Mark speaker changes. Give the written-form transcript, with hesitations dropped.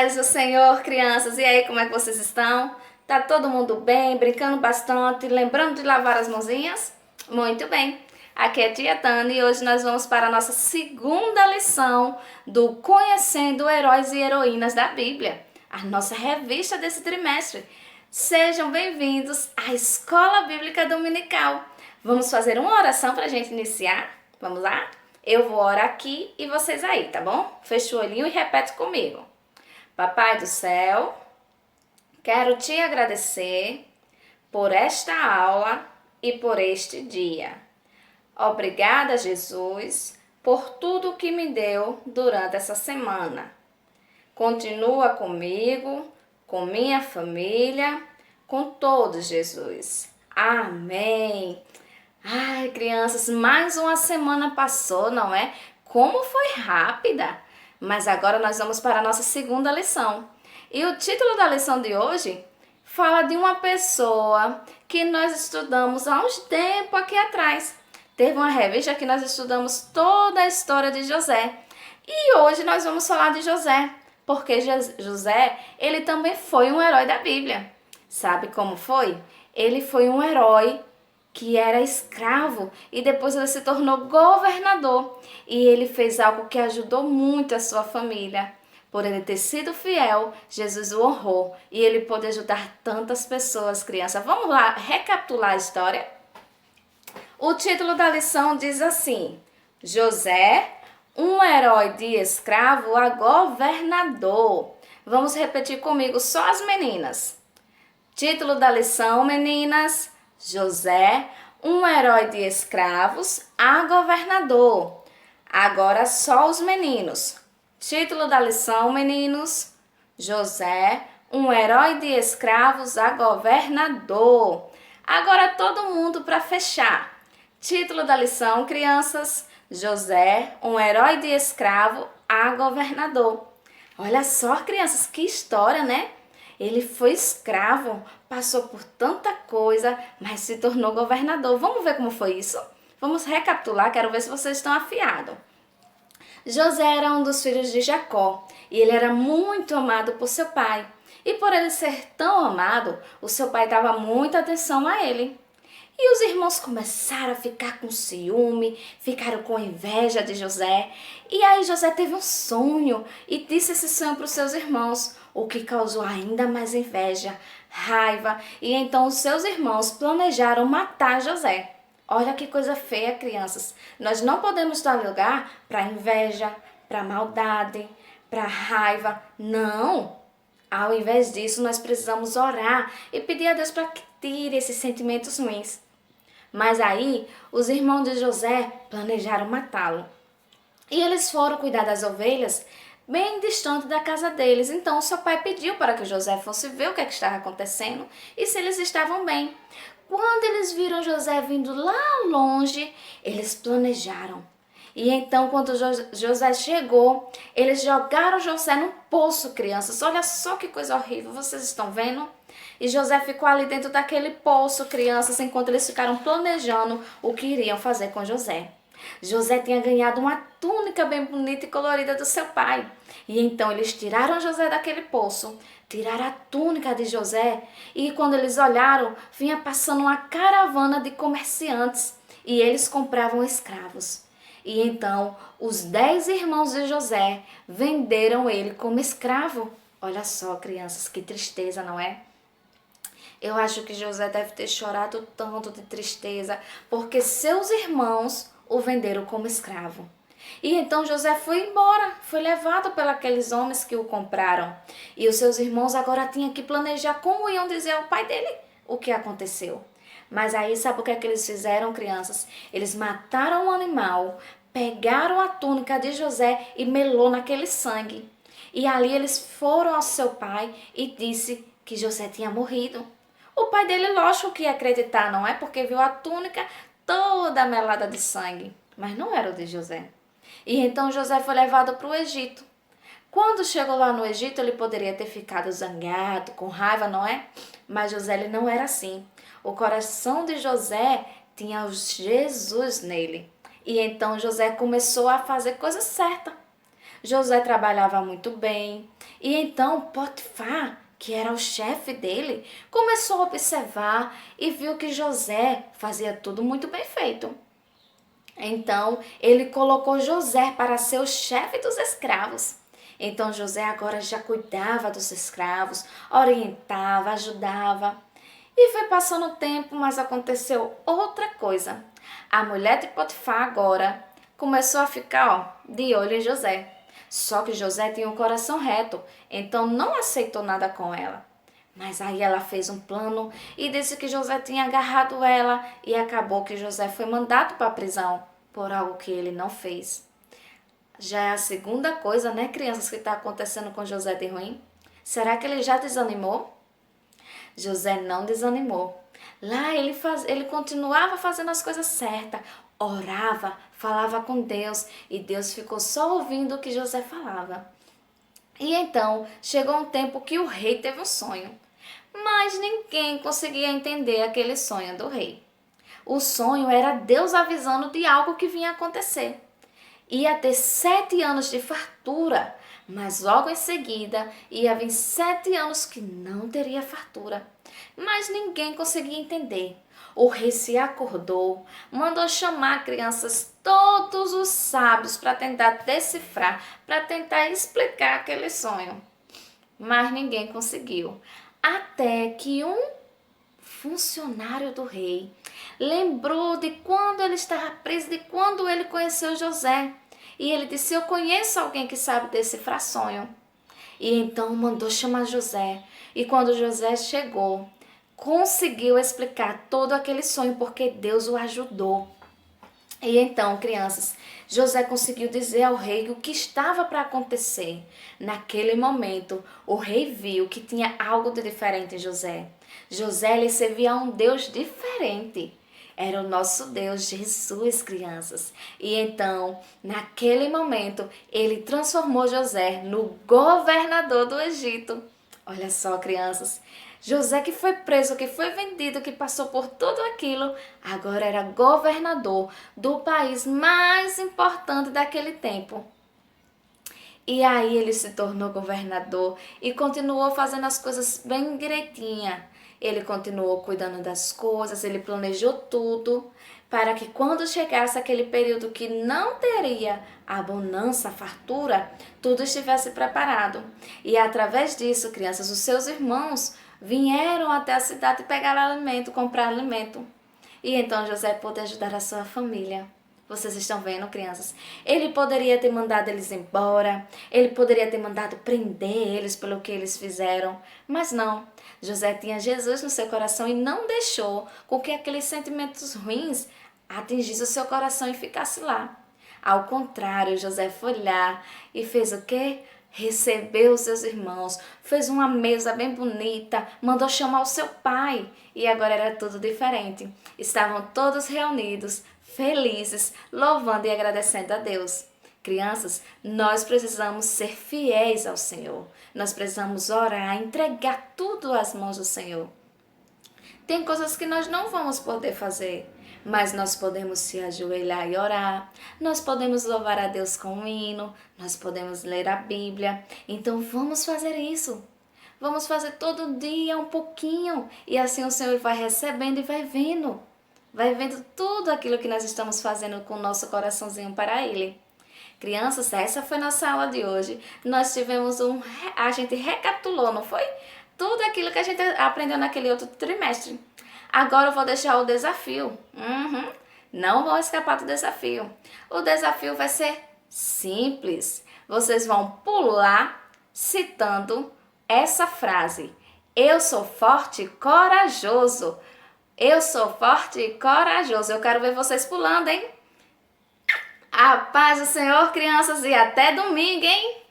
Speaker 1: paz do Senhor, crianças. E aí, como é que vocês estão? Tá todo mundo bem, brincando bastante, lembrando de lavar as mãozinhas? Muito bem. Aqui é Tia Tana e hoje nós vamos para a nossa segunda lição do Conhecendo Heróis e Heroínas da Bíblia, a nossa revista desse trimestre. Sejam bem-vindos à Escola Bíblica Dominical. Vamos fazer uma oração para a gente iniciar? Vamos lá? Eu vou orar aqui e vocês aí, tá bom? Fecha o olhinho e repete comigo. Papai do céu, quero te agradecer por esta aula e por este dia. Obrigada, Jesus, por tudo que me deu durante essa semana. Continua comigo, com minha família, com todos, Jesus. Amém. Ai, crianças, mais uma semana passou, não é? Como foi rápida! Mas agora nós vamos para a nossa segunda lição. E o título da lição de hoje fala de uma pessoa que nós estudamos há uns tempo aqui atrás. Teve uma revista que nós estudamos toda a história de José. E hoje nós vamos falar de José, porque José, ele também foi um herói da Bíblia. Sabe como foi? Ele foi um herói que era escravo e depois ele se tornou governador. E ele fez algo que ajudou muito a sua família. Por ele ter sido fiel, Jesus o honrou e ele pôde ajudar tantas pessoas, crianças. Vamos lá recapitular a história? O título da lição diz assim: José, um herói de escravo a governador. Vamos repetir comigo, só as meninas. Título da lição, meninas: José, um herói de escravos a governador. Agora só os meninos. Título da lição, meninos: José, um herói de escravos a governador. Agora todo mundo para fechar. Título da lição, crianças: José, um herói de escravo a governador. Olha só, crianças, que história, né? Ele foi escravo, passou por tanta coisa, mas se tornou governador. Vamos ver como foi isso? Vamos recapitular, quero ver se vocês estão afiados. José era um dos filhos de Jacó e ele era muito amado por seu pai. E por ele ser tão amado, o seu pai dava muita atenção a ele. E os irmãos começaram a ficar com ciúme, ficaram com inveja de José. E aí José teve um sonho e disse esse sonho para os seus irmãos, o que causou ainda mais inveja, raiva. E então os seus irmãos planejaram matar José. Olha que coisa feia, crianças. Nós não podemos dar lugar para inveja, para maldade, para raiva. Não! Ao invés disso, nós precisamos orar e pedir a Deus para que tire esses sentimentos ruins. Mas aí, os irmãos de José planejaram matá-lo. E eles foram cuidar das ovelhas bem distante da casa deles. Então, seu pai pediu para que José fosse ver o que estava acontecendo e se eles estavam bem. Quando eles viram José vindo lá longe, eles planejaram. E então, quando José chegou, eles jogaram José num poço, crianças. Olha só que coisa horrível, vocês estão vendo? E José ficou ali dentro daquele poço, crianças, enquanto eles ficaram planejando o que iriam fazer com José. José tinha ganhado uma túnica bem bonita e colorida do seu pai. E então eles tiraram José daquele poço, tiraram a túnica de José e quando eles olharam, vinha passando uma caravana de comerciantes e eles compravam escravos. E então os 10 irmãos de José venderam ele como escravo. Olha só, crianças, que tristeza, não é? Eu acho que José deve ter chorado tanto de tristeza, porque seus irmãos o venderam como escravo. E então José foi embora, foi levado pelos homens que o compraram. E os seus irmãos agora tinham que planejar como iam dizer ao pai dele o que aconteceu. Mas aí sabe o que é que eles fizeram, crianças? Eles mataram um animal, pegaram a túnica de José e melou naquele sangue. E ali eles foram ao seu pai e disse que José tinha morrido. O pai dele, lógico que ia acreditar, não é? Porque viu a túnica toda melada de sangue. Mas não era o de José. E então José foi levado para o Egito. Quando chegou lá no Egito, ele poderia ter ficado zangado, com raiva, não é? Mas José ele não era assim. O coração de José tinha Jesus nele. E então José começou a fazer coisa certa. José trabalhava muito bem. E então Potifar, que era o chefe dele, começou a observar e viu que José fazia tudo muito bem feito. Então ele colocou José para ser o chefe dos escravos. Então José agora já cuidava dos escravos, orientava, ajudava. E foi passando o tempo, mas aconteceu outra coisa. A mulher de Potifar agora começou a ficar, de olho em José. Só que José tinha um coração reto, então não aceitou nada com ela. Mas aí ela fez um plano e disse que José tinha agarrado ela e acabou que José foi mandado para a prisão por algo que ele não fez. Já é a segunda coisa, né, crianças, que está acontecendo com José de ruim? Será que ele já desanimou? José não desanimou. Lá ele continuava fazendo as coisas certas, orava, falava com Deus e Deus ficou só ouvindo o que José falava. E então chegou um tempo que o rei teve um sonho, mas ninguém conseguia entender aquele sonho do rei. O sonho era Deus avisando de algo que vinha acontecer. Ia ter 7 anos de fartura, mas logo em seguida ia vir 7 anos que não teria fartura. Mas ninguém conseguia entender. O rei se acordou, mandou chamar crianças, todos os sábios, para tentar decifrar, para tentar explicar aquele sonho. Mas ninguém conseguiu. Até que um funcionário do rei lembrou de quando ele estava preso, de quando ele conheceu José. E ele disse: eu conheço alguém que sabe decifrar sonho. E então mandou chamar José. E quando José chegou, conseguiu explicar todo aquele sonho, porque Deus o ajudou. E então, crianças, José conseguiu dizer ao rei o que estava para acontecer. Naquele momento, o rei viu que tinha algo de diferente em José. José lhe servia a um Deus diferente. Era o nosso Deus, Jesus, crianças. E então, naquele momento, ele transformou José no governador do Egito. Olha só, crianças. José, que foi preso, que foi vendido, que passou por tudo aquilo, agora era governador do país mais importante daquele tempo. E aí ele se tornou governador e continuou fazendo as coisas bem direitinha. Ele continuou cuidando das coisas, ele planejou tudo para que quando chegasse aquele período que não teria abundância, fartura, tudo estivesse preparado. E através disso, crianças, os seus irmãos vieram até a cidade pegar alimento, comprar alimento. E então José pôde ajudar a sua família. Vocês estão vendo, crianças? Ele poderia ter mandado eles embora, ele poderia ter mandado prender eles pelo que eles fizeram, mas não. José tinha Jesus no seu coração e não deixou com que aqueles sentimentos ruins atingissem o seu coração e ficasse lá. Ao contrário, José foi lá e fez o quê? Recebeu os seus irmãos, fez uma mesa bem bonita, mandou chamar o seu pai e agora era tudo diferente. Estavam todos reunidos, felizes, louvando e agradecendo a Deus. Crianças, nós precisamos ser fiéis ao Senhor. Nós precisamos orar, entregar tudo às mãos do Senhor. Tem coisas que nós não vamos poder fazer, mas nós podemos se ajoelhar e orar, nós podemos louvar a Deus com um hino, nós podemos ler a Bíblia. Então vamos fazer isso. Vamos fazer todo dia um pouquinho e assim o Senhor vai recebendo e vai vendo tudo aquilo que nós estamos fazendo com o nosso coraçãozinho para Ele. Crianças, essa foi nossa aula de hoje. Nós tivemos a gente recapitulou, não foi? Tudo aquilo que a gente aprendeu naquele outro trimestre. Agora eu vou deixar o desafio. Não vão escapar do desafio. O desafio vai ser simples. Vocês vão pular citando essa frase. Eu sou forte e corajoso. Eu sou forte e corajoso. Eu quero ver vocês pulando, hein? A paz do Senhor, crianças, e até domingo, hein?